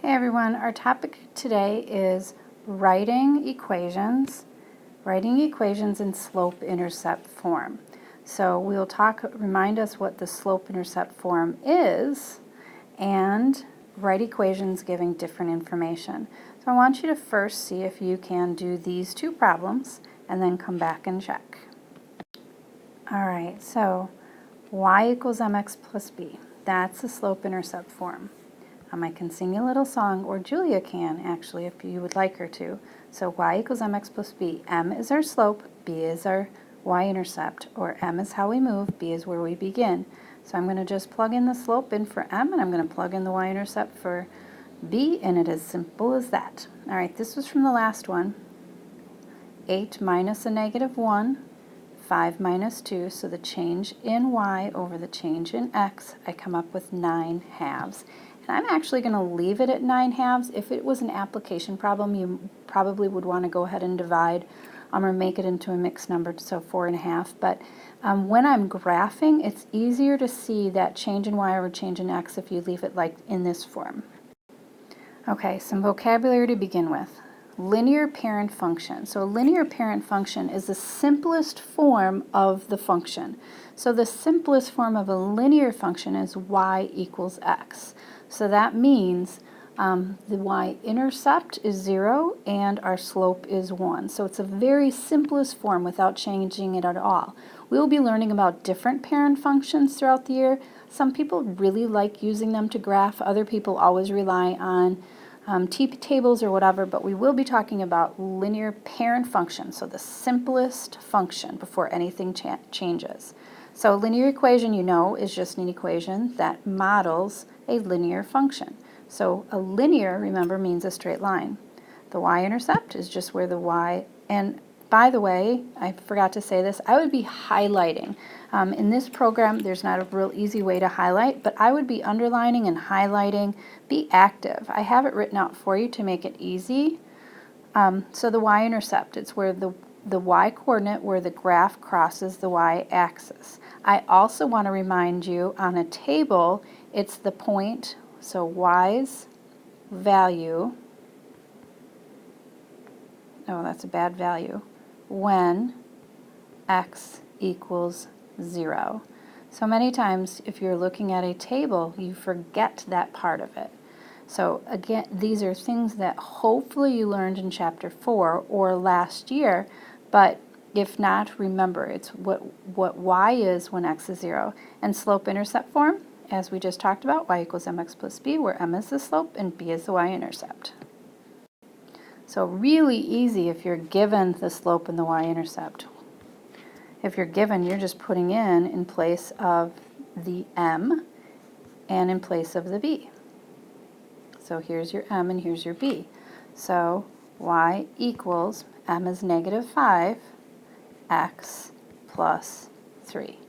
Hey everyone, our topic today is writing equations in slope-intercept form. So we'll remind us what the slope-intercept form is and write equations giving different information. So I want you to first see if you can do these two problems and then come back and check. Alright, so y equals mx plus b. That's the slope-intercept form. I can sing a little song, or Julia can actually if you would like her to. So y equals mx plus b. M is our slope, b is our y-intercept, or m is how we move, b is where we begin. So I'm going to just plug in the slope in for m, and I'm going to plug in the y-intercept for b, and it is simple as that. Alright, this was from the last one. 8 minus a negative 1, 5 minus 2, so the change in y over the change in x, I come up with 9 halves. I'm actually going to leave it at 9 halves. If it was an application problem, you probably would want to go ahead and divide or make it into a mixed number, so 4.5. But when I'm graphing, it's easier to see that change in y over change in x if you leave it like in this form. Okay, some vocabulary to begin with. Linear parent function. So a linear parent function is the simplest form of the function. So the simplest form of a linear function is y equals x. So that means the y-intercept is 0 and our slope is 1. So it's a very simplest form without changing it at all. We will be learning about different parent functions throughout the year. Some people really like using them to graph. Other people always rely on tables or whatever, but we will be talking about linear parent function, so the simplest function before anything changes. So a linear equation, you know, is just an equation that models a linear function. So a linear, remember, means a straight line. The y-intercept is just where the y, and by the way, I forgot to say this, I would be highlighting. In this program, there's not a real easy way to highlight, but I would be underlining and highlighting. Be active. I have it written out for you to make it easy. So the y-intercept, it's where the y-coordinate where the graph crosses the y-axis. I also want to remind you on a table, it's the point, so y's value, oh that's a bad value, when x equals 0. So many times if you're looking at a table, you forget that part of it. So again, these are things that hopefully you learned in chapter 4 or last year, but if not, remember it's what y is when x is 0. And slope-intercept form, as we just talked about, y equals mx plus b, where m is the slope and b is the y-intercept. So really easy if you're given the slope and the y-intercept. If you're given, you're just putting in place of the m and in place of the b. So here's your m and here's your b. So y equals, m is negative 5, x plus 3.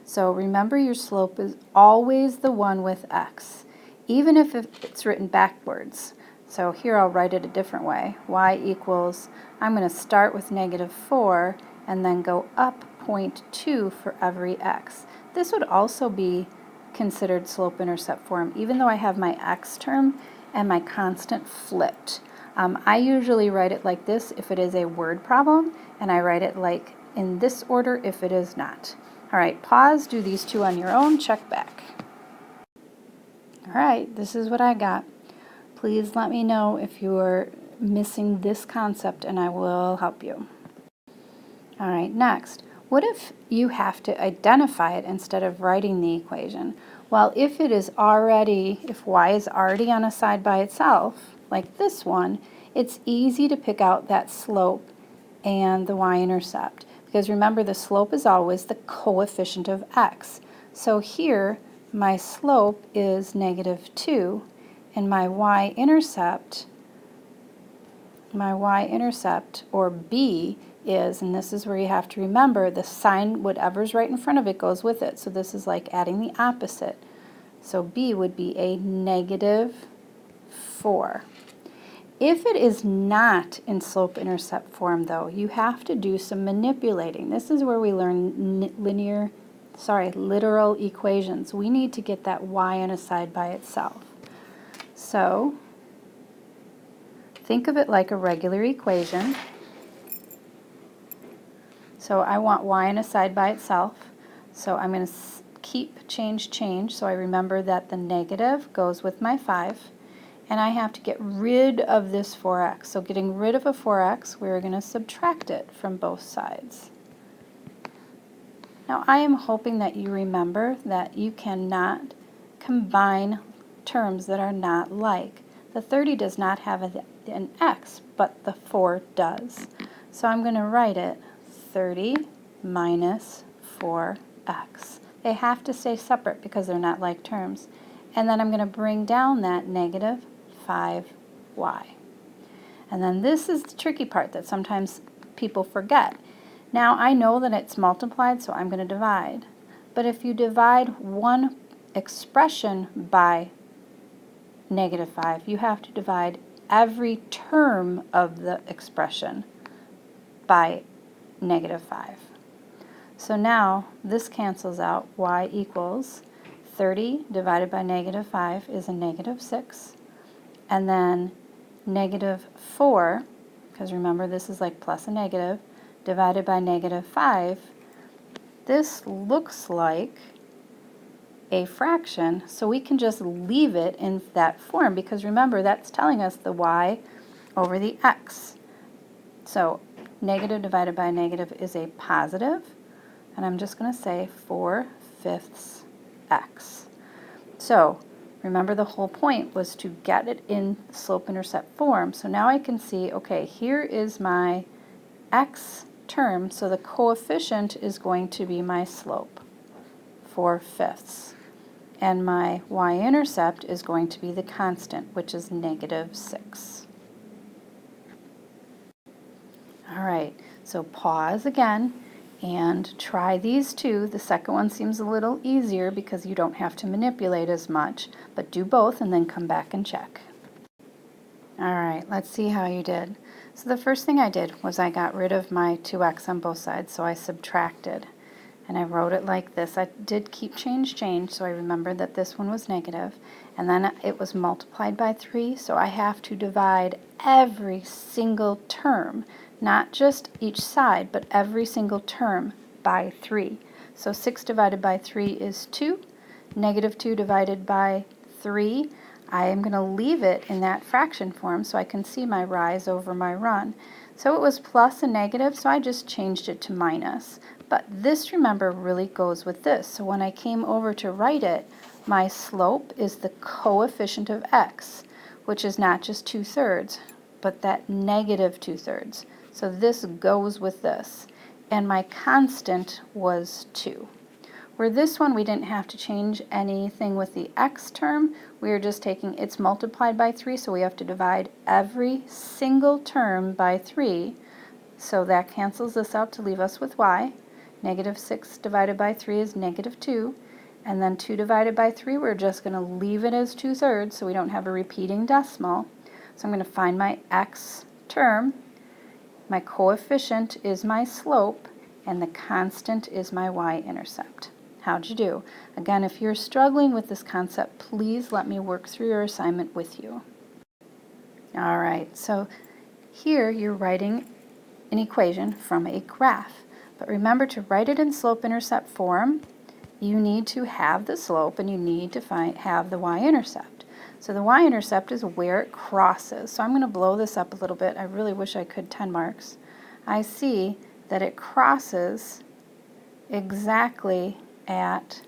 So remember your slope is always the one with x, even if it's written backwards. So here I'll write it a different way. Y equals, I'm going to start with negative 4 and then go up 0.2 for every x. This would also be considered slope-intercept form, even though I have my x term and my constant flipped. I usually write it like this if it is a word problem, and I write it like in this order if it is not. Alright, pause, do these two on your own, check back. Alright, this is what I got. Please let me know if you are missing this concept and I will help you. Alright, next. What if you have to identify it instead of writing the equation? Well, if y is already on a side by itself, like this one, it's easy to pick out that slope and the y-intercept. Because remember, the slope is always the coefficient of x. So here, my slope is negative 2, and my y-intercept, or b, is, and this is where you have to remember, the sign, whatever's right in front of it goes with it. So this is like adding the opposite. So b would be a negative 4. If it is not in slope-intercept form, though, you have to do some manipulating. This is where we learn literal equations. We need to get that y on a side by itself. So Think of it like a regular equation. So I want y on a side by itself. So I'm going to keep change change. So I remember that the negative goes with my 5. And I have to get rid of this 4x. So getting rid of a 4x, we're going to subtract it from both sides. Now I am hoping that you remember that you cannot combine terms that are not like. The 30 does not have an x, but the 4 does. So I'm going to write it 30 minus 4x. They have to stay separate because they're not like terms. And then I'm going to bring down that negative 5y. And then this is the tricky part that sometimes people forget. Now I know that it's multiplied, so I'm going to divide. But if you divide one expression by negative 5, you have to divide every term of the expression by negative 5. So now this cancels out. Y equals 30 divided by negative 5 is a negative 6. And then negative 4, because remember this is like plus a negative, divided by negative 5, this looks like a fraction, so we can just leave it in that form because remember that's telling us the y over the x. So negative divided by negative is a positive, and I'm just going to say 4/5 x. So remember the whole point was to get it in slope-intercept form. So now I can see, okay, here is my x term, so the coefficient is going to be my slope, 4/5. And my y-intercept is going to be the constant, which is negative 6. All right, so pause again and try these two. The second one seems a little easier because you don't have to manipulate as much, but do both and then come back and check. All right, let's see how you did. So the first thing I did was I got rid of my 2x on both sides, so I subtracted. And I wrote it like this. I did keep change, so I remembered that this one was negative. And then it was multiplied by 3, so I have to divide every single term, not just each side, but every single term by 3. So 6 divided by 3 is 2. Negative 2 divided by 3, I am going to leave it in that fraction form so I can see my rise over my run. So it was plus and negative, so I just changed it to minus. But this, remember, really goes with this. So when I came over to write it, my slope is the coefficient of x, which is not just 2/3, but that negative 2/3. So this goes with this. And my constant was 2. Where this one, we didn't have to change anything with the x term. We were just taking, it's multiplied by 3, so we have to divide every single term by 3. So that cancels this out to leave us with y. Negative 6 divided by 3 is negative 2. And then 2 divided by 3, we're just going to leave it as 2/3 so we don't have a repeating decimal. So I'm going to find my x term. My coefficient is my slope, and the constant is my y-intercept. How'd you do? Again, if you're struggling with this concept, please let me work through your assignment with you. All right, so here you're writing an equation from a graph. But remember, to write it in slope-intercept form, you need to have the slope and you need to have the y-intercept. So the y-intercept is where it crosses. So I'm going to blow this up a little bit. I really wish I could 10 marks. I see that it crosses exactly at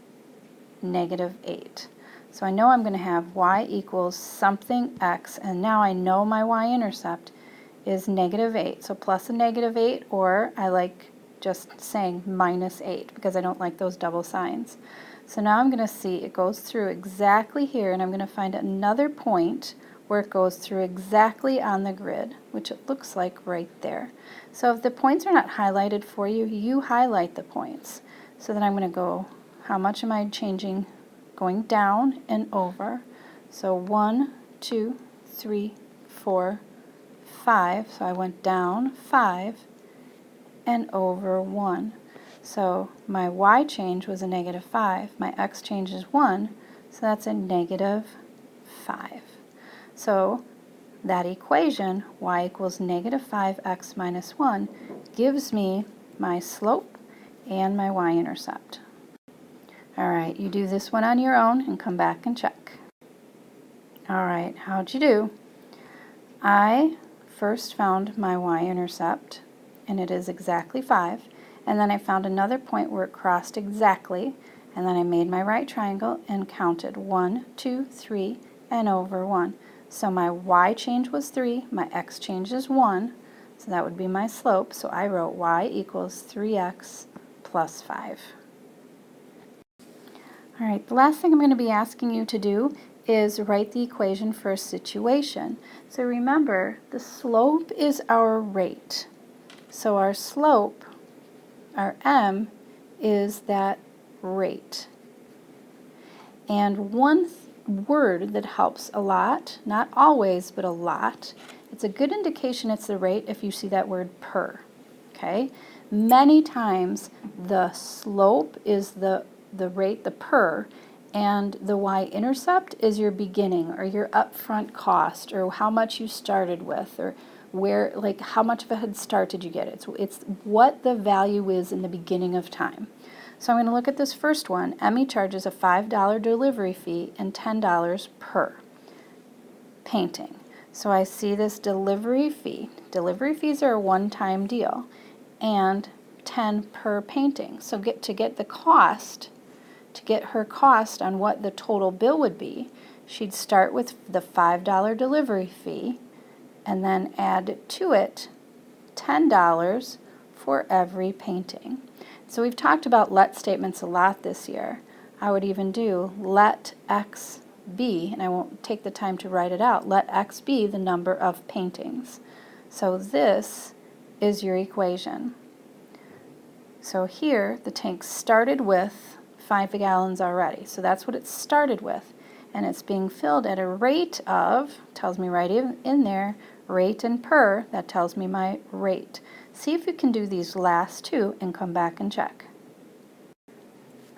negative 8. So I know I'm going to have y equals something x, and now I know my y-intercept is negative 8. So plus a negative 8, or I like just saying minus 8 because I don't like those double signs. So now I'm going to see it goes through exactly here, and I'm going to find another point where it goes through exactly on the grid, which it looks like right there. So if the points are not highlighted for you, you highlight the points. So then I'm going to go, how much am I changing? Going down and over. So 1, 2, 3, 4, 5. So I went down 5 and over 1. So my y change was a negative 5. My x change is 1, so that's a negative 5. So that equation, y equals negative 5x minus 1, gives me my slope and my y-intercept. All right, you do this one on your own and come back and check. All right, how'd you do? I first found my y-intercept, and it is exactly 5, and then I found another point where it crossed exactly, and then I made my right triangle and counted 1, 2, 3, and over 1. So my y change was 3, my x change is 1, so that would be my slope, so I wrote y equals 3x plus 5. All right, the last thing I'm going to be asking you to do is write the equation for a situation. So remember, the slope is our rate. So our slope, our m, is that rate. And one word that helps a lot, not always, but a lot, it's a good indication it's the rate if you see that word per. Okay? Many times the slope is the rate, the per, and the y-intercept is your beginning or your upfront cost or how much you started with or where, like how much of a head start did you get. It's what the value is in the beginning of time. So I'm going to look at this first one. Emmy charges a $5 delivery fee and $10 per painting. So I see this delivery fee. Delivery fees are a one-time deal, and 10 per painting. So to get the cost, to get her cost on what the total bill would be, she'd start with the $5 delivery fee and then add to it $10 for every painting. So we've talked about let statements a lot this year. I would even do let x be, and I won't take the time to write it out, let x be the number of paintings. So this is your equation. So here the tank started with 5 gallons already. So that's what it started with. And it's being filled at a rate of, tells me right in there, rate and per, that tells me my rate. See if you can do these last two and come back and check.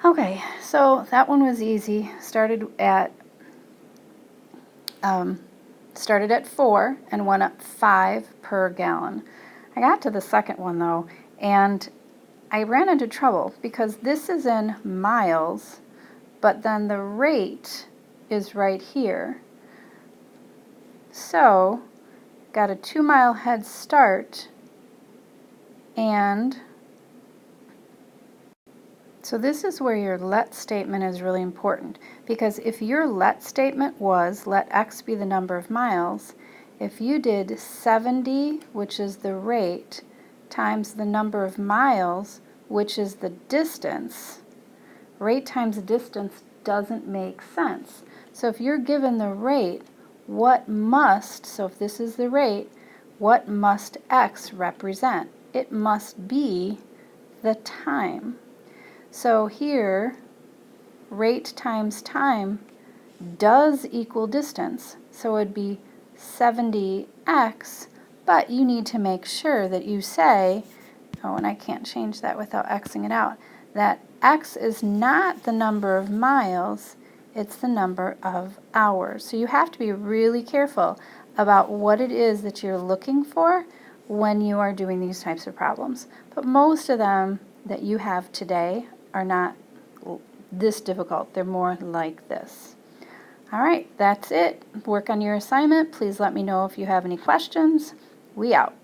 Okay, so that one was easy. Started at 4 and went up 5 per gallon. I got to the second one though, and I ran into trouble because this is in miles, but then the rate is right here. So, got a 2-mile head start, and so this is where your let statement is really important, because if your let statement was let x be the number of miles, if you did 70, which is the rate, times the number of miles, which is the distance, rate times the distance doesn't make sense. So if you're given the rate, what must, so if this is the rate, what must x represent? It must be the time. So here, rate times time does equal distance. So it would be 70x, but you need to make sure that you say, oh, and I can't change that without xing it out, that x is not the number of miles, it's the number of hours. So you have to be really careful about what it is that you're looking for when you are doing these types of problems. But most of them that you have today are not this difficult. They're more like this. All right, that's it. Work on your assignment. Please let me know if you have any questions. We out.